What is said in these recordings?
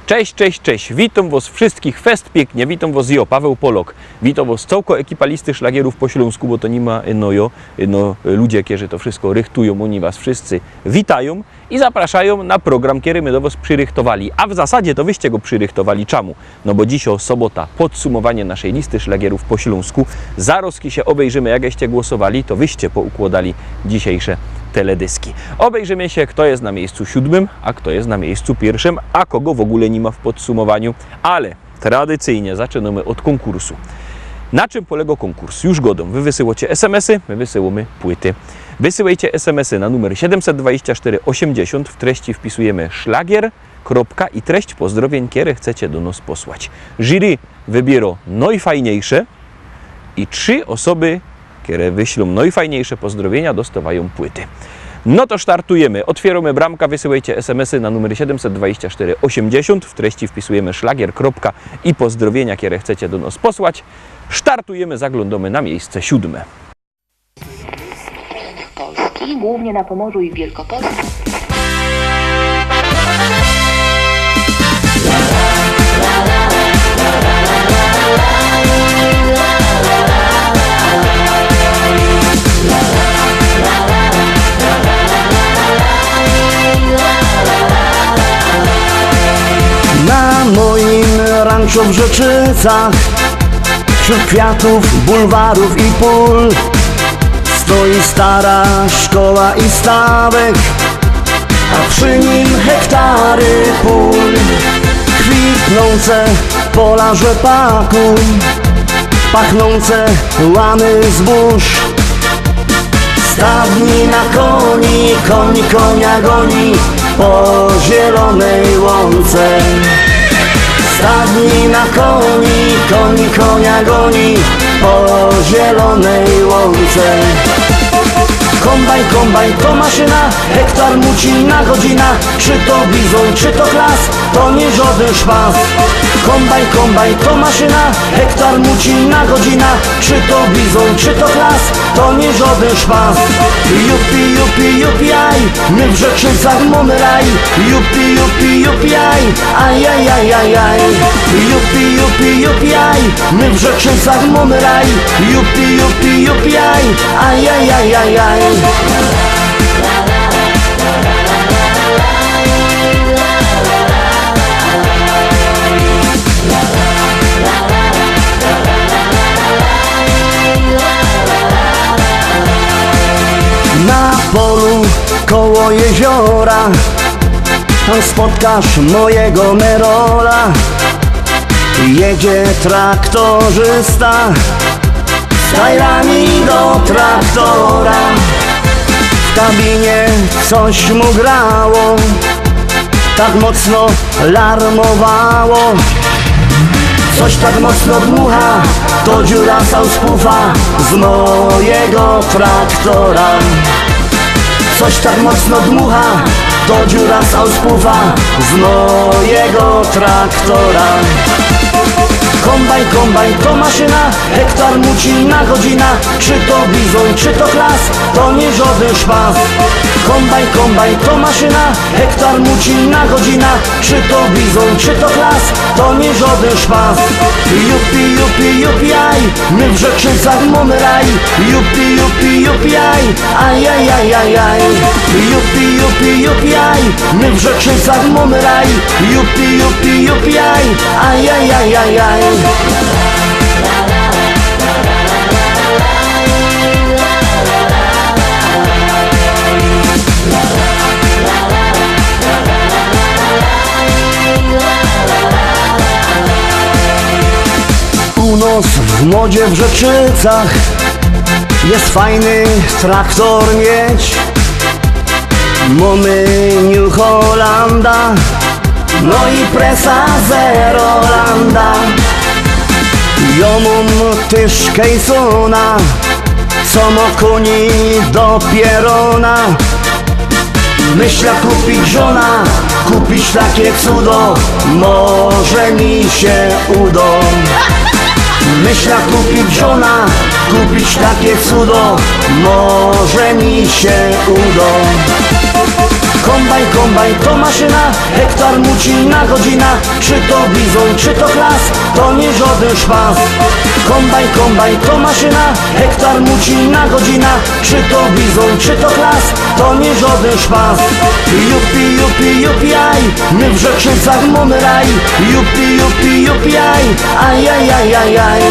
Cześć, cześć, cześć. Witam was wszystkich fest pięknie. Witam was ja, Paweł Polok. Witam was całko ekipa listy szlagierów po śląsku, bo to nie ma ludzie, którzy to wszystko rychtują, oni was wszyscy witają i zapraszają na program, który my do was przyrychtowali. A w zasadzie to wyście go przyrychtowali. Czemu? No bo dzisiaj sobota, podsumowanie naszej listy szlagierów po śląsku. Zaraz się obejrzymy, jakście głosowali, to wyście poukładali dzisiejsze teledyski. Obejrzymy się, kto jest na miejscu 7, a kto jest na miejscu 1, a kogo w ogóle nie ma w podsumowaniu, ale tradycyjnie zaczynamy od konkursu. Na czym polega konkurs? Już godą. Wy wysyłacie SMS-y, my wysyłamy płyty. Wysyłajcie SMS-y na numer 724 80, w treści wpisujemy szlagier, kropka i treść pozdrowień, które chcecie do nas posłać. Jury wybiera najfajniejsze i 3 osoby, które wyślą najfajniejsze pozdrowienia, dostawają płyty. No to startujemy. Otwieramy bramkę, wysyłajcie SMS-y na numer 724 80. W treści wpisujemy szlagier, kropka i pozdrowienia, które chcecie do nas posłać. Startujemy, zaglądamy na miejsce 7. Polski, głównie na Pomorzu i w Wielkopolsce. Na moim ranczu w Rzeczycach, wśród kwiatów, bulwarów i pól, stoi stara szkoła i stawek, a przy nim hektary pól. Kwitnące pola rzepaku, pachnące łany zbóż. Stadnina koni, koń konia goni po zielonej łące. Stadnina koni, koń konia goni po zielonej łące. Kombajn, kombajn to maszyna, hektar muci na godzina. Czy to bizon, czy to klas, to nie żaden szpas. Kombajn, kombajn to maszyna, hektar muci na godzina. Czy to bizon, czy to klas, to nie żaden szpas. Jupi, jupi, jupi, aj, my w Rzeczycach mamy raj. Jupi, jupi, jupi, aj, aj, aj, aj, aj, aj. Jupi, jupi, jupi, aj, my w Rzeczycach mamy raj. Jupi, jupi, jupi, aj, aj, aj, aj, aj, aj. Na polu koło jeziora tam spotkasz mojego Merola. Jedzie traktorzysta z tajrami do traktora. W kabinie coś mu grało, tak mocno larmowało. Coś tak mocno dmucha, to dziura sauspufa z mojego traktora. Coś tak mocno dmucha, to dziura sauspufa z mojego traktora. Kombajn, kombajn to maszyna, hektar muci na godzina. Czy to bizon, czy to klas, to nie żaden szpas. Kombajn, kombajn to maszyna, hektar muci na godzina. Czy to bizon, czy to klas, to nie żaden szpas. Jupi, jupi, jupi, aj, my w Rzeczycach mamy raj. Jupi, jupi, jupi, aj, aj, aj, aj, aj, aj. Jupi, jupi, jupi, aj, my w Rzeczycach mamy raj. Jupi, jupi, jupi, aj, aj, aj, aj, aj, aj. U nas w modzie w Rzeczycach jest fajny traktor mieć. Mamy New Hollanda, no i presa Zerolanda. Ja mam też Kejsona, co ma koni do pierona. Myślę kupić żona, kupić takie cudo, może mi się uda. Myślę kupić żona, kupić takie cudo, może mi się uda. Kombajn to maszyna, hektar muci na godzina. Czy to bizon, czy to klas, to nie żaden szpas. Kombajn to maszyna, hektar muci na godzina. Czy to bizon, czy to klas, to nie żaden szpas. Jupi, aj, my w Rzeczycach mamy raj. Jupi, aj, ajajajajaj.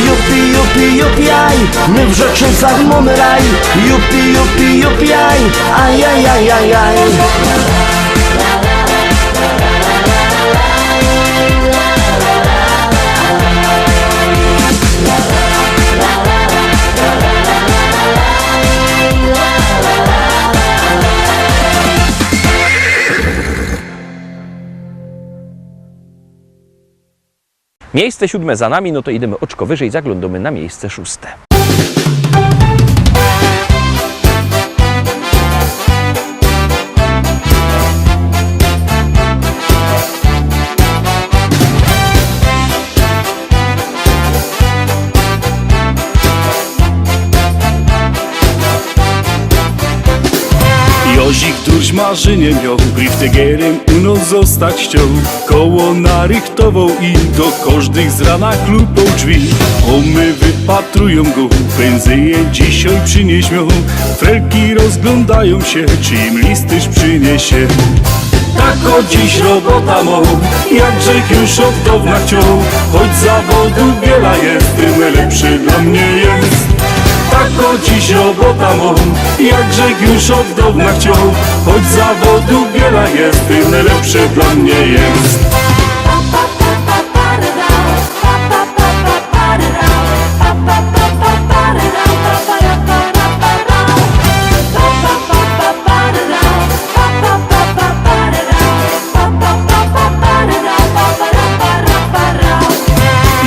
Jupi, aj, my w Rzeczycach mamy raj. Jupi, aj, ajajajajaj. Miejsce 7 za nami, no to idziemy oczko wyżej, zaglądamy na miejsce 6. Jozik duś marzenie miał, briftegerem u nos zostać chciał. Koło narychtował i do każdych z rana klupał drzwi. Omy wypatrują go, pędzyje dzisiaj przynieś miał. Frelki rozglądają się, czy im listyż przyniesie. Tak o dziś robota mą, jakże już od dawna chciał. Choć zawodu wiele jest, tym lepszy dla mnie jest. Tak o dziś robota mą, jakże już od dawna chciał. Choć zawodu wiele jest, tym lepszy dla mnie jest.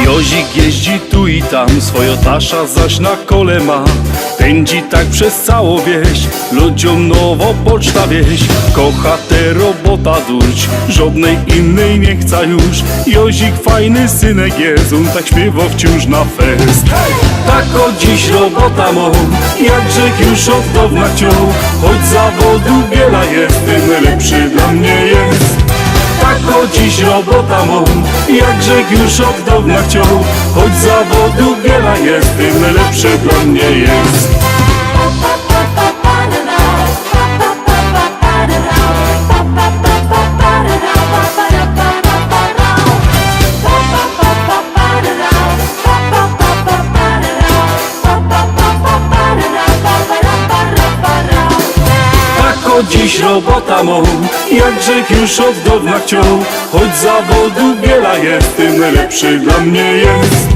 Jozik jeździ tu i tam, swoją tasza zaś na kole ma. Pędzi tak przez całą wieś, ludziom nowo poczta wieś. Kocha tę robota durć, żadnej innej nie chce już. Jozik fajny synek jest, on tak śpiewa wciąż na fest. Tak o dziś robota mą, jakże już od dawna chciał. Choć zawodu wiele jest, tym lepszy dla mnie jest. Tak o dziś robota mą, jakże już od dawna chciał. Choć zawodu wiele jest, tym lepszy dla mnie jest. Dziś robota mą, jakże już od dawna chciał. Choć zawodu wiele jest, tym lepszy dla mnie jest.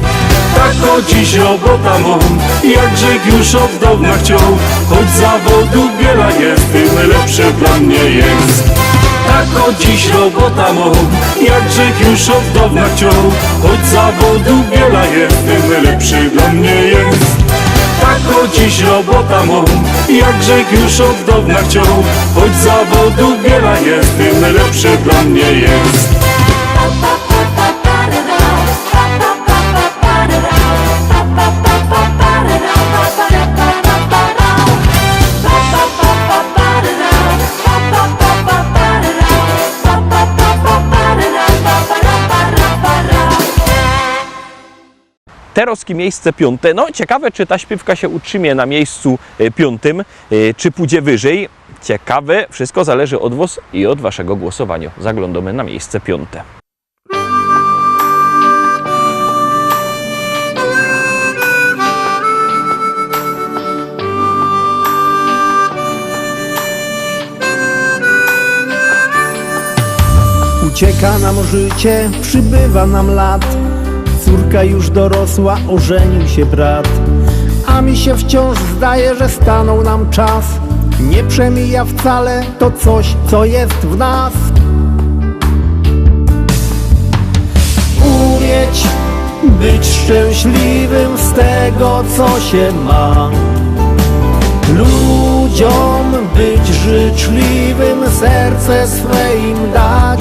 Tak o dziś robota mą, jakże już od dawna chciał. Choć zawodu wiele jest, tym lepszy dla mnie jest. Tak o dziś robota mą, jakże już od dawna chciał. Choć zawodu wiele jest, tym lepszy dla mnie jest. Tak o dziś robota mą, jakże już od dawna chciał. Choć zawodu wiele jest, tym lepszy dla mnie jest. Teroski miejsce 5. No ciekawe, czy ta śpiewka się utrzymie na miejscu 5, czy pójdzie wyżej. Ciekawe, wszystko zależy od was i od waszego głosowania. Zaglądamy na miejsce 5. Ucieka nam życie, przybywa nam lat. Córka już dorosła, ożenił się brat. A mi się wciąż zdaje, że stanął nam czas. Nie przemija wcale to coś, co jest w nas. Umieć być szczęśliwym z tego, co się ma. Ludziom być życzliwym, serce swe im dać.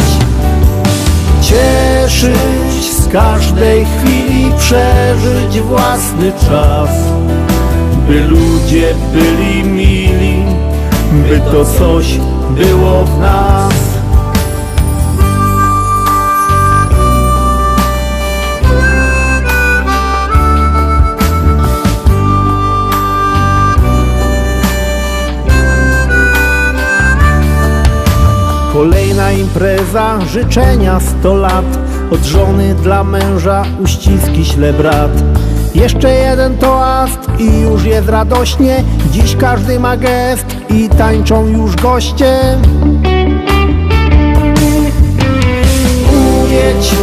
Cieszyć z każdej chwili, przeżyć własny czas. By ludzie byli mili, by to coś było w nas. Kolejna impreza, życzenia 100 lat. Od żony dla męża uściski śle brat. Jeszcze jeden toast i już jest radośnie. Dziś każdy ma gest i tańczą już goście. Umieć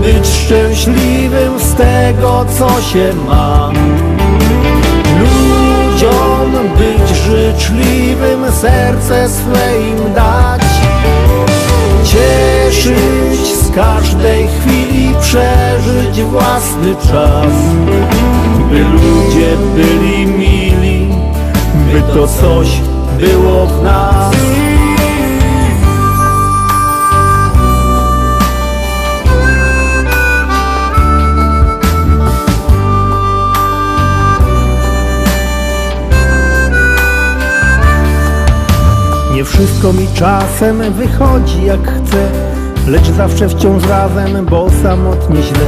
być szczęśliwym z tego, co się ma. Ludziom być życzliwym, serce swe im dać. Cieszyć z każdej chwili, przeżyć własny czas. By ludzie byli mili, by to coś było w nas. Nie wszystko mi czasem wychodzi jak chcę, lecz zawsze wciąż razem, bo samotnie źle.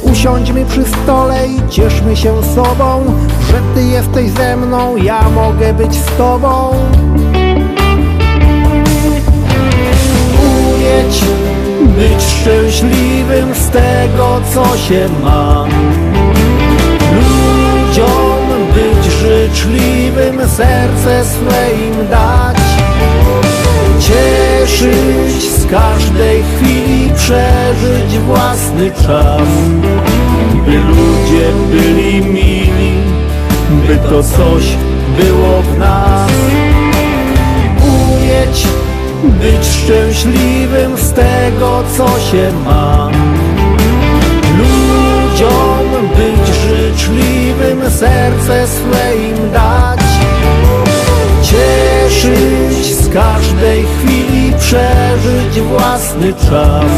Usiądźmy przy stole i cieszmy się sobą, że ty jesteś ze mną, ja mogę być z tobą. Umieć być szczęśliwym z tego, co się ma. Ludziom być życzliwym, serce swe im dać. Cieszyć z każdej chwili, przeżyć własny czas. By ludzie byli mili, by to coś było w nas. Umieć być szczęśliwym z tego, co się ma. Ludziom być życzliwym, serce swe im dać. Cieszyć z każdej chwili, przeżyć własny czas.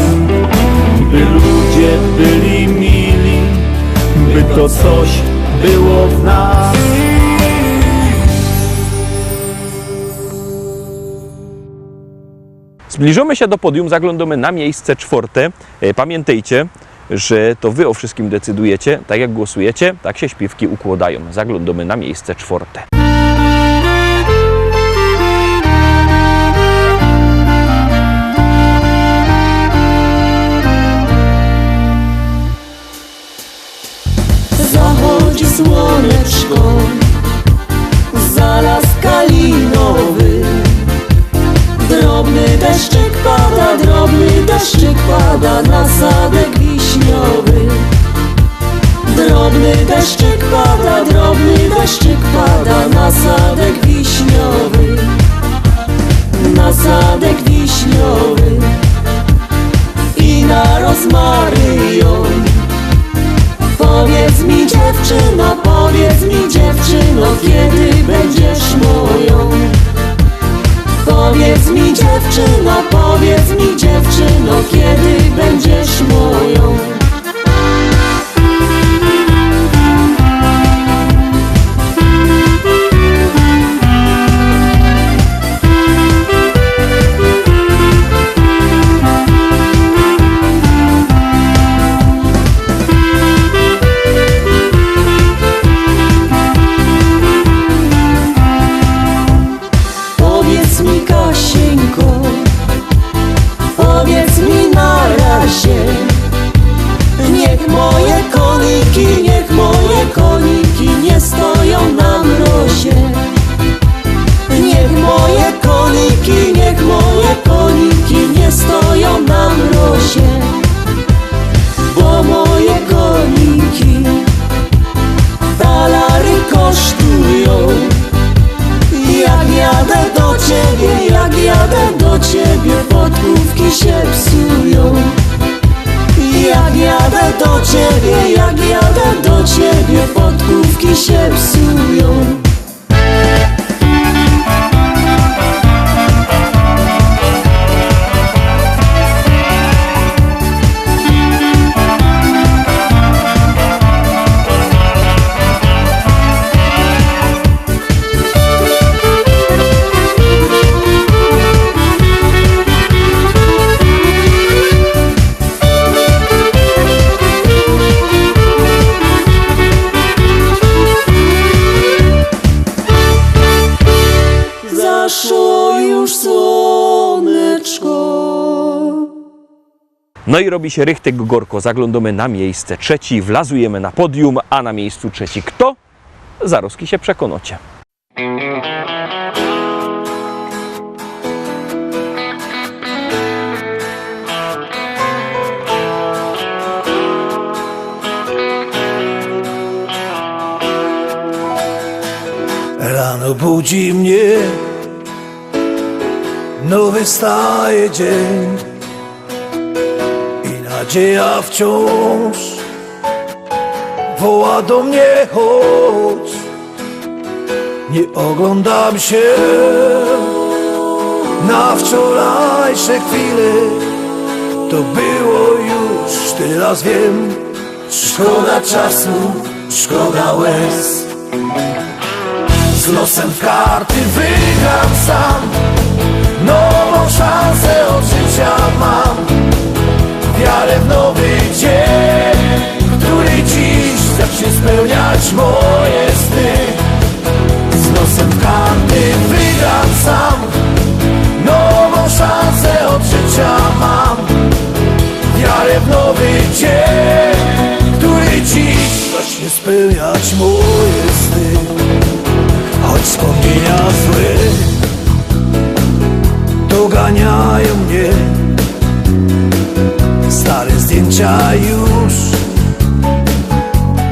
By ludzie byli mili, by to coś było w nas. Zbliżamy się do podium, zaglądamy na miejsce 4. Pamiętajcie, że to wy o wszystkim decydujecie. Tak jak głosujecie, tak się śpiewki układają. Zaglądamy na miejsce 4. Zachodzi słoneczko, za las kalinowy. Drobny deszczyk pada na sadek wiśniowy. Drobny deszczyk pada na sadek wiśniowy. Na sadek wiśniowy i na rozmaryjon. Powiedz mi dziewczyno, kiedy będziesz moją? Powiedz mi dziewczyno, kiedy będziesz moją? Powiedz mi na razie. Niech moje koniki nie stoją na mrozie. Niech moje koniki nie stoją na mrozie. Bo moje koniki talary kosztują. Jak jadę do ciebie, podkówki się psują. Jak jadę do ciebie, podkówki się psują. No i robi się rychtyk gorko. Zaglądamy na miejsce trzeci, wlazujemy na podium, a na miejscu trzeci kto? Zaroski się przekonacie. Rano budzi mnie nowy staje dzień i nadzieja wciąż woła do mnie chodź. Nie oglądam się na wczorajsze chwile, to było już, teraz wiem. Szkoda czasu, szkoda łez. Z losem w karty wygram sam, nową szansę od życia mam. Wiarę w nowy dzień, który dziś zacznie spełniać moje sny. Z losem w karty wygram sam, nową szansę od życia mam. Wiarę w nowy dzień, który dziś zacznie spełniać moje sny. Choć wspomnienia złe doganiają mnie, stare zdjęcia już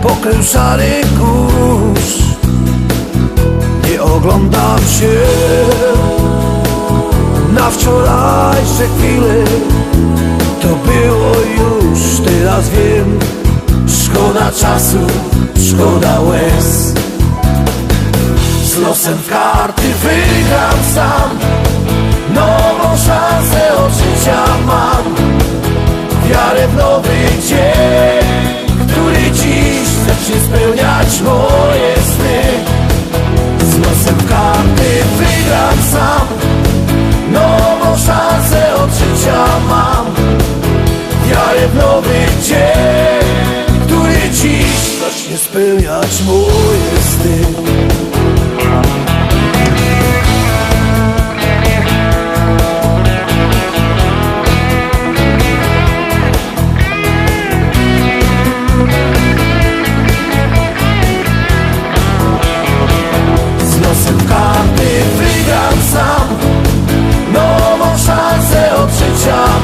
pokrył szary kurz. Nie oglądam się na wczorajsze chwile, to było już, teraz wiem. Szkoda czasu, szkoda łez. Z losem w karty wygram sam, nową szansę od życia mam. Wiarę w nowy dzień, który dziś zacznie spełniać moje sny. Z losem w karty wygram sam, nową szansę od życia mam. Wiarę w nowy dzień, który dziś zacznie spełniać moje sny.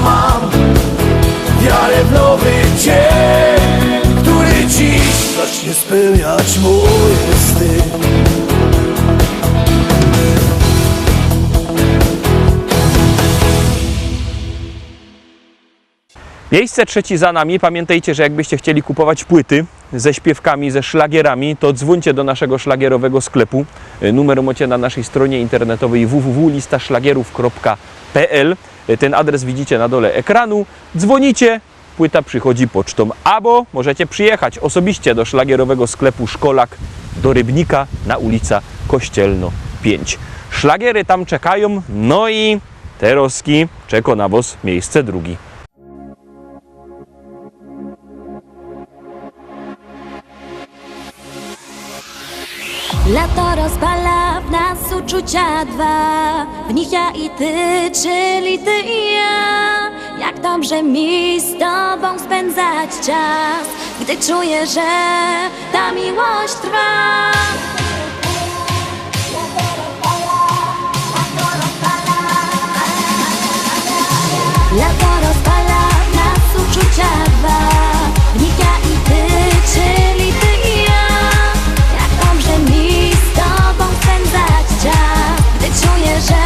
Mam wiarę w nowy dzień, który dziś zacznie spełniać moje sny. Miejsce trzeci za nami. Pamiętajcie, że jakbyście chcieli kupować płyty ze śpiewkami, ze szlagierami, to dzwońcie do naszego szlagierowego sklepu. Numer macie na naszej stronie internetowej www.listaszlagierów.pl. Ten adres widzicie na dole ekranu. Dzwonicie, płyta przychodzi pocztą. Albo możecie przyjechać osobiście do szlagierowego sklepu Szkolak do Rybnika na ulica Kościelno 5. Szlagiery tam czekają, no i te roski czeka na was miejsce drugie. Lato rozpala w nas uczucia dwa, w nich ja i ty, czyli ty i ja. Jak dobrze mi z tobą spędzać czas, gdy czuję, że ta miłość trwa. Lato rozpala w nas uczucia dwa, w nich ja i ty, czyli ty i ja. Jak dobrze mi z tobą spędzać czas, gdy czuję, że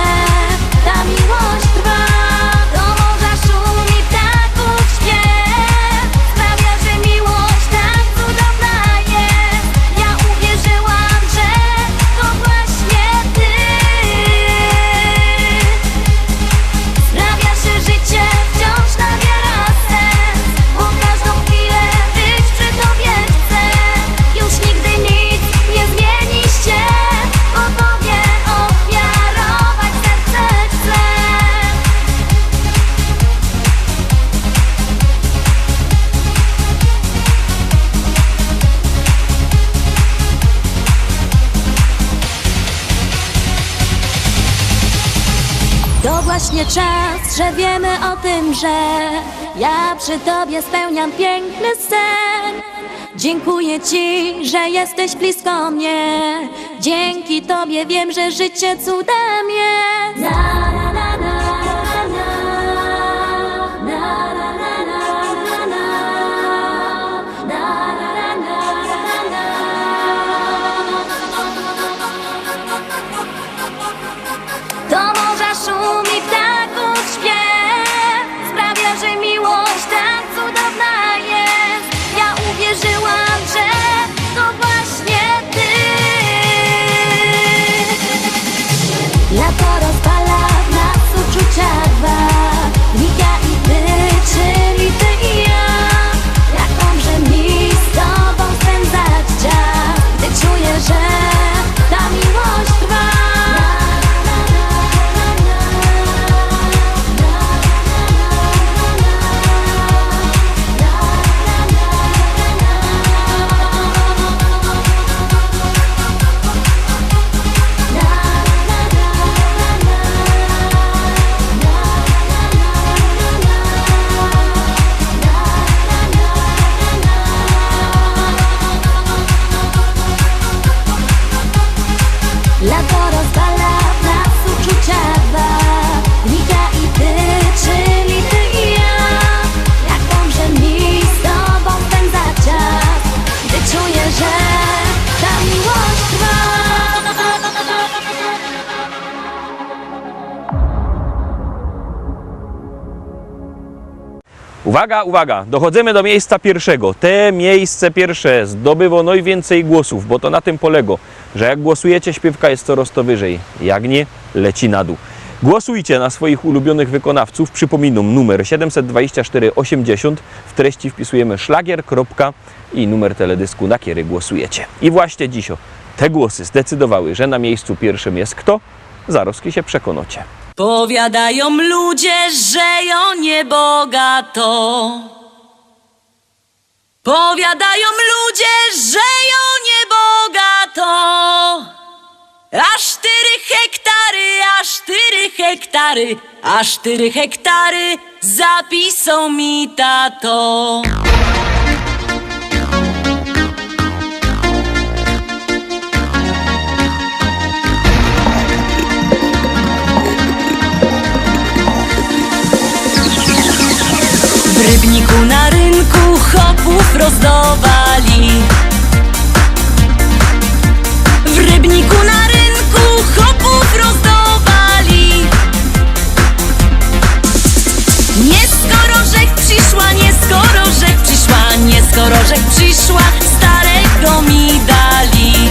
ta miłość trwa. Do morza szumi ptaków śpiew, sprawia, że miłość tak cudowna jest. Ja uwierzyłam, że to właśnie ty. Sprawia, że życie wciąż właśnie czas, że wiemy o tym, że ja przy tobie spełniam piękny sen. Dziękuję ci, że jesteś blisko mnie. Dzięki tobie wiem, że życie cudem jest. Na, na, na, na, na, na, na, na, na, na, do morza szum i ptaków śpiew sprawia, że miłość tak cudowna jest. Ja uwierzyłam, że to właśnie ty. Lato rozpala w nas uczucia dwa. Ja i ty, czyli ty i ja. Jak dobrze mi z tobą spędzać czas, gdy czuję, że ta miłość trwa. Lato rozpala w nas uczucia dwa. Ja i ty, czyli ty i ja. Jak dobrze mi z tobą spędzać czas, gdy czuję, że ta miłość trwa. Uwaga, uwaga, dochodzimy do miejsca pierwszego. Te miejsce pierwsze zdobyło najwięcej głosów, bo to na tym polega, że jak głosujecie, śpiewka jest coraz to wyżej. Jak nie, leci na dół. Głosujcie na swoich ulubionych wykonawców. Przypominam, numer 72480. W treści wpisujemy szlagier, kropka i numer teledysku, na który głosujecie. I właśnie dziś te głosy zdecydowały, że na miejscu pierwszym jest kto? Zaraz się przekonacie. Powiadają ludzie, że ją niebogato. Powiadają ludzie, że ją niebogato. Aż 4 hektary, aż 4 hektary, aż 4 hektary zapisał mi tato. W Rybniku na rynku chopów rozdawali. W Rybniku na rynku chopów rozdawali. Nie skoro rzek przyszła, nie skoro rzek przyszła, nie skoro rzek przyszła, starego mi dali.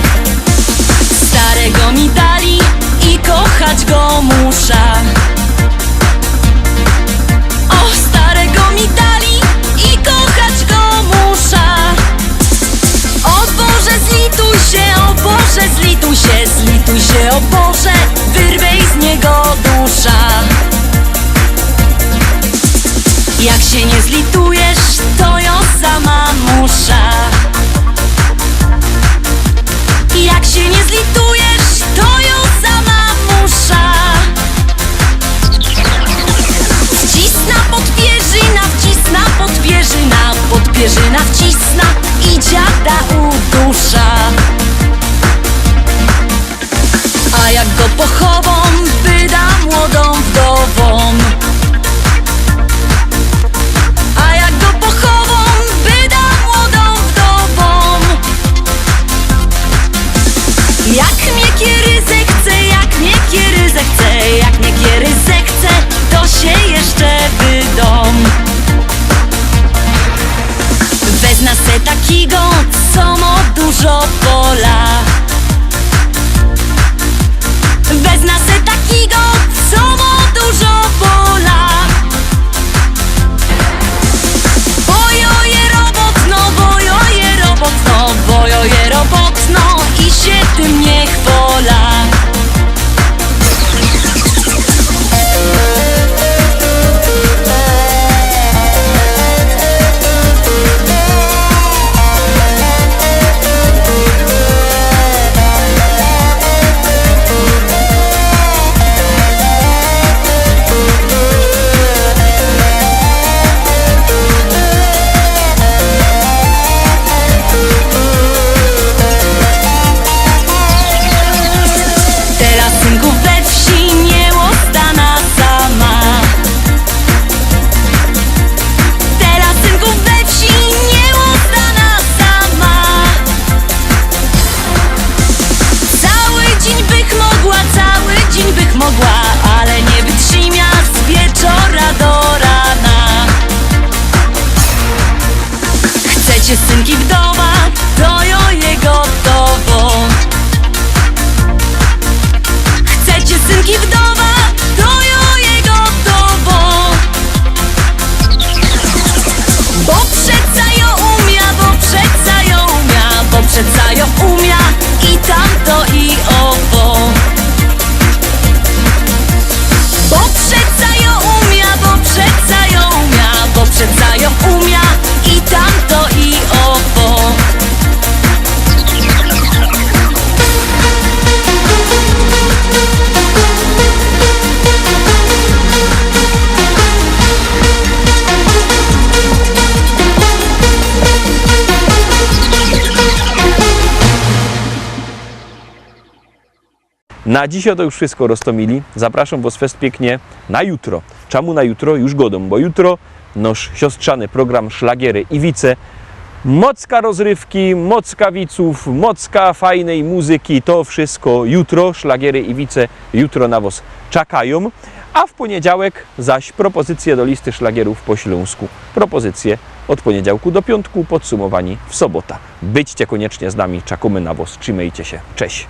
Starego mi dali i kochać go muszę. O, starego mi dali i kochać go muszę. O Boże, zlituj się, o Boże, zlituj się, zlituj się, o Boże, wyrwej z niego dusza. Jak się nie zlitujesz, to ją sama muszę. Jak się nie zlitujesz, to ją sama muszę. Wcisna podpierzyna, wcisna podpierzyna, podpierzyna wcisna i dziada udusza. A jak go pochową, wyda młodą wdową. A jak go pochową, wyda młodą wdową. Jak Na dzisiaj to już wszystko, Rostomili. Zapraszam Was fest pięknie na jutro. Czemu na jutro? Już godą, bo jutro nasz siostrzany program Szlagiery i Wice. Mocka rozrywki, mocka wiców, mocka fajnej muzyki, to wszystko jutro. Szlagiery i Wice jutro na Was czekają. A w poniedziałek zaś propozycje do listy szlagierów po śląsku. Propozycje od poniedziałku do piątku, podsumowani w sobota. Byćcie koniecznie z nami, czekamy na Was, trzymajcie się, cześć!